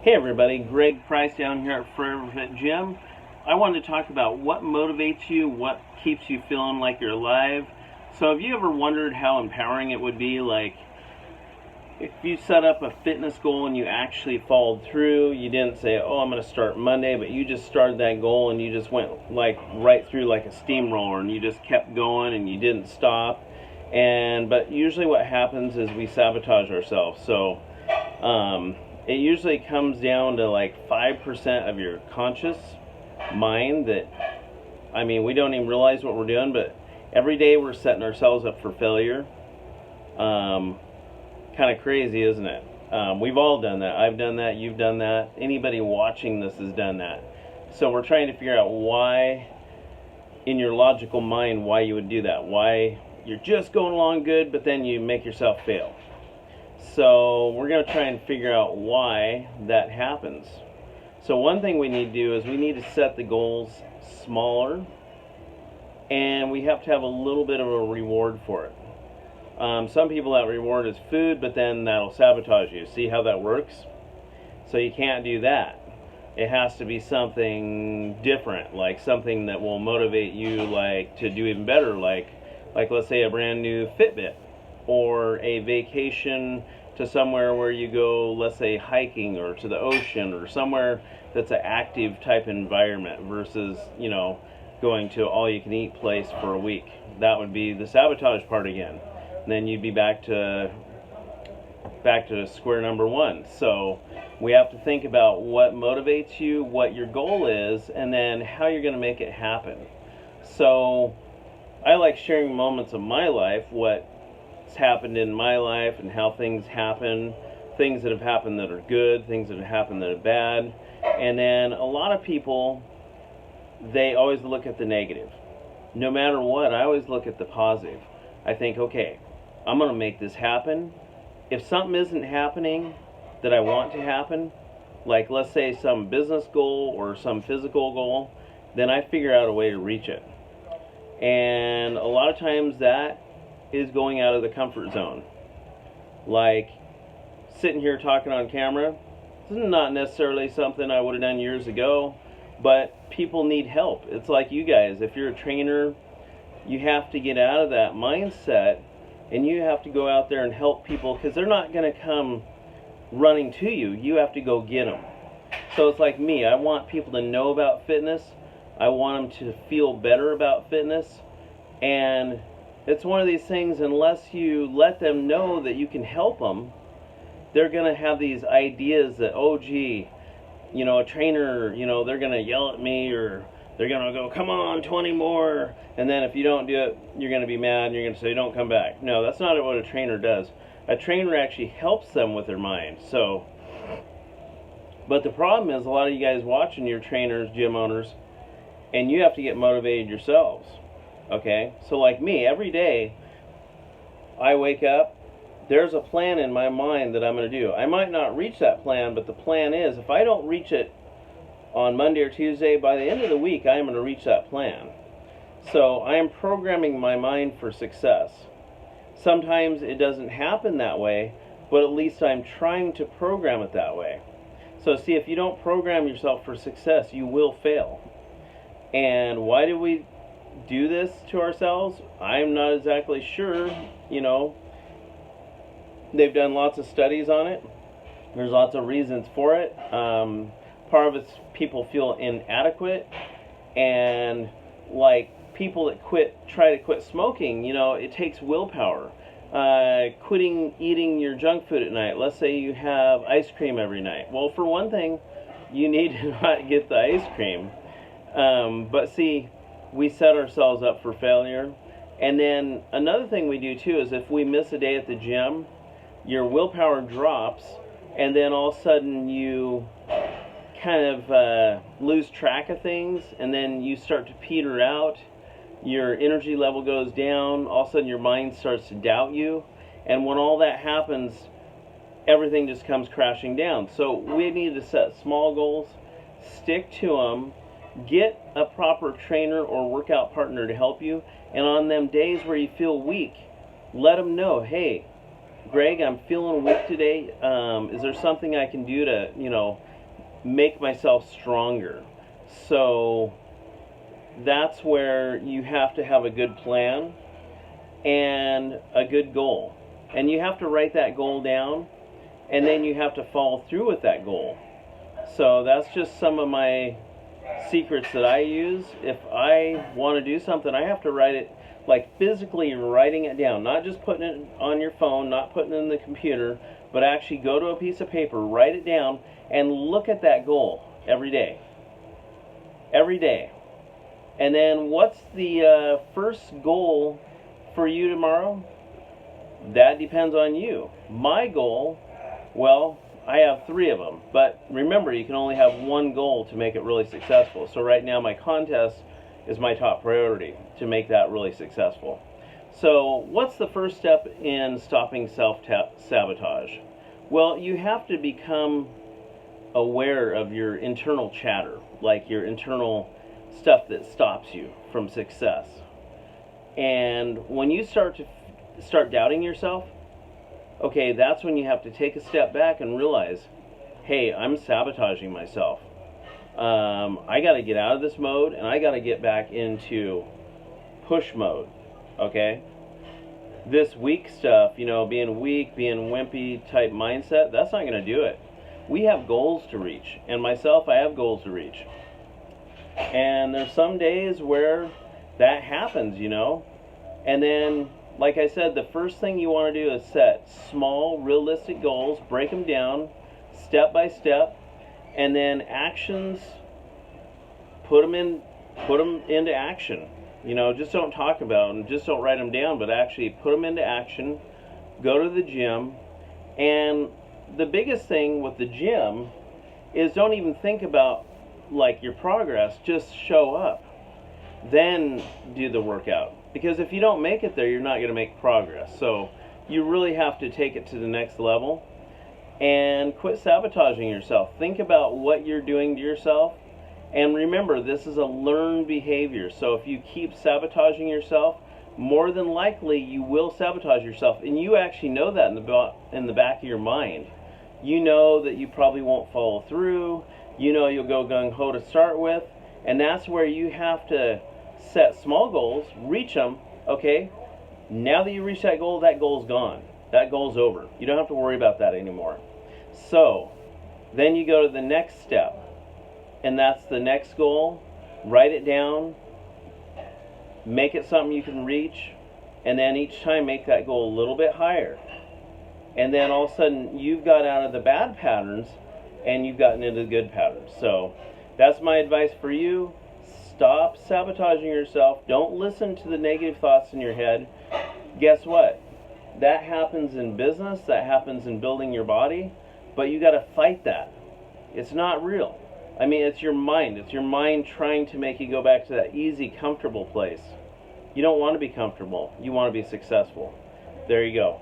Hey everybody, Greg Price down here at Forever Fit Gym. I wanted to talk about what motivates you, what keeps you feeling like you're alive. So have you ever wondered how empowering it would be, like if you set up a fitness goal and you actually followed through? You didn't say, oh, I'm going to start Monday, but you just started that goal and you just went like right through like a steamroller and you just kept going and you didn't stop. But usually what happens is we sabotage ourselves. So it usually comes down to like 5% of your conscious mind that, we don't even realize what we're doing, but every day we're setting ourselves up for failure. Kind of crazy, isn't it? We've all done that. I've done that. You've done that. Anybody watching this has done that. So we're trying to figure out why, in your logical mind, why you would do that. Why you're just going along good, but then you make yourself fail. So we're going to try and figure out why that happens. So one thing we need to do is we need to set the goals smaller, and we have to have a little bit of a reward for it. Some people, that reward is food, but then that'll sabotage you. See how that works? So you can't do that. It has to be something different, like something that will motivate you, like to do even better, like let's say a brand new Fitbit, or a vacation to somewhere where you go, let's say hiking or to the ocean or somewhere that's an active type environment versus, going to all you can eat place for a week. That would be the sabotage part again. And then you'd be back to square number one. So we have to think about what motivates you, what your goal is, and then how you're going to make it happen. So I like sharing moments of my life, what's happened in my life and how things happen, things that have happened that are good, things that have happened that are bad. And then a lot of people, they always look at the negative. No matter what, I always look at the positive. I think, okay, I'm going to make this happen. If something isn't happening that I want to happen, like let's say some business goal or some physical goal, then I figure out a way to reach it. And a lot of times that is going out of the comfort zone. Like sitting here talking on camera, this is not necessarily something I would have done years ago, but people need help. It's like you guys, if you're a trainer, you have to get out of that mindset and you have to go out there and help people, because they're not going to come running to you. You have to go get them. So it's like me. I want people to know about fitness. I want them to feel better about fitness. And it's one of these things, unless you let them know that you can help them, they're going to have these ideas that, oh gee, a trainer, they're going to yell at me, or they're going to go, come on, 20 more. And then if you don't do it, you're going to be mad and you're going to say, don't come back. No, that's not what a trainer does. A trainer actually helps them with their mind. But the problem is, a lot of you guys watching, your trainers, gym owners, and you have to get motivated yourselves. Okay? So like me, every day I wake up, there's a plan in my mind that I'm going to do. I might not reach that plan, but the plan is, if I don't reach it on Monday or Tuesday, by the end of the week, I am going to reach that plan. So I am programming my mind for success. Sometimes it doesn't happen that way, but at least I'm trying to program it that way. So see, if you don't program yourself for success, you will fail. And why do we do this to ourselves? I'm not exactly sure. They've done lots of studies on it. There's lots of reasons for it. Part of it's people feel inadequate, and like people that try to quit smoking, it takes willpower. Quitting eating your junk food at night. Let's say you have ice cream every night. Well, for one thing, you need to not get the ice cream. But see, we set ourselves up for failure. And then another thing we do too is, if we miss a day at the gym, your willpower drops, and then all of a sudden you kind of lose track of things, and then you start to peter out. Your energy level goes down. All of a sudden your mind starts to doubt you, and when all that happens, everything just comes crashing down. So we need to set small goals, stick to them, get a proper trainer or workout partner to help you, and on them days where you feel weak, let them know, hey, Greg, I'm feeling weak today. Is there something I can do to, make myself stronger. So that's where you have to have a good plan and a good goal. And you have to write that goal down, and then you have to follow through with that goal. So that's just some of my secrets that I use. If I want to do something, I have to write it, like physically writing it down, not just putting it on your phone, not putting it in the computer, but actually go to a piece of paper, write it down, and look at that goal every day. Every day. And then what's the first goal for you tomorrow? That depends on you. My goal, well, I have 3 of them, but remember, you can only have one goal to make it really successful. So right now my contest is my top priority to make that really successful. So what's the first step in stopping self-sabotage? Well, you have to become aware of your internal chatter, like your internal stuff that stops you from success. And when you start doubting yourself, okay, that's when you have to take a step back and realize, hey, I'm sabotaging myself. I got to get out of this mode, and I got to get back into push mode, okay? This weak stuff, being weak, being wimpy type mindset, that's not going to do it. We have goals to reach, and myself, I have goals to reach. And there's some days where that happens, and then, like I said, the first thing you want to do is set small, realistic goals, break them down step by step, and then actions, put them into action. Just don't talk about them, just don't write them down, but actually put them into action. Go to the gym, and the biggest thing with the gym is don't even think about like your progress, just show up. Then do the workout. Because if you don't make it there, you're not going to make progress. So you really have to take it to the next level and quit sabotaging yourself. Think about what you're doing to yourself. And remember, this is a learned behavior. So if you keep sabotaging yourself, more than likely you will sabotage yourself. And you actually know that in the back of your mind. You know that you probably won't follow through. You know you'll go gung-ho to start with. And that's where you have to set small goals, reach them, okay? Now that you reach that goal's gone. That goal's over. You don't have to worry about that anymore. So, then you go to the next step, and that's the next goal. Write it down, make it something you can reach, and then each time make that goal a little bit higher. And then all of a sudden, you've got out of the bad patterns, and you've gotten into the good patterns. So, that's my advice for you. Stop sabotaging yourself. Don't listen to the negative thoughts in your head. Guess what? That happens in business. That happens in building your body. But you got to fight that. It's not real. I mean, it's your mind. It's your mind trying to make you go back to that easy, comfortable place. You don't want to be comfortable. You want to be successful. There you go.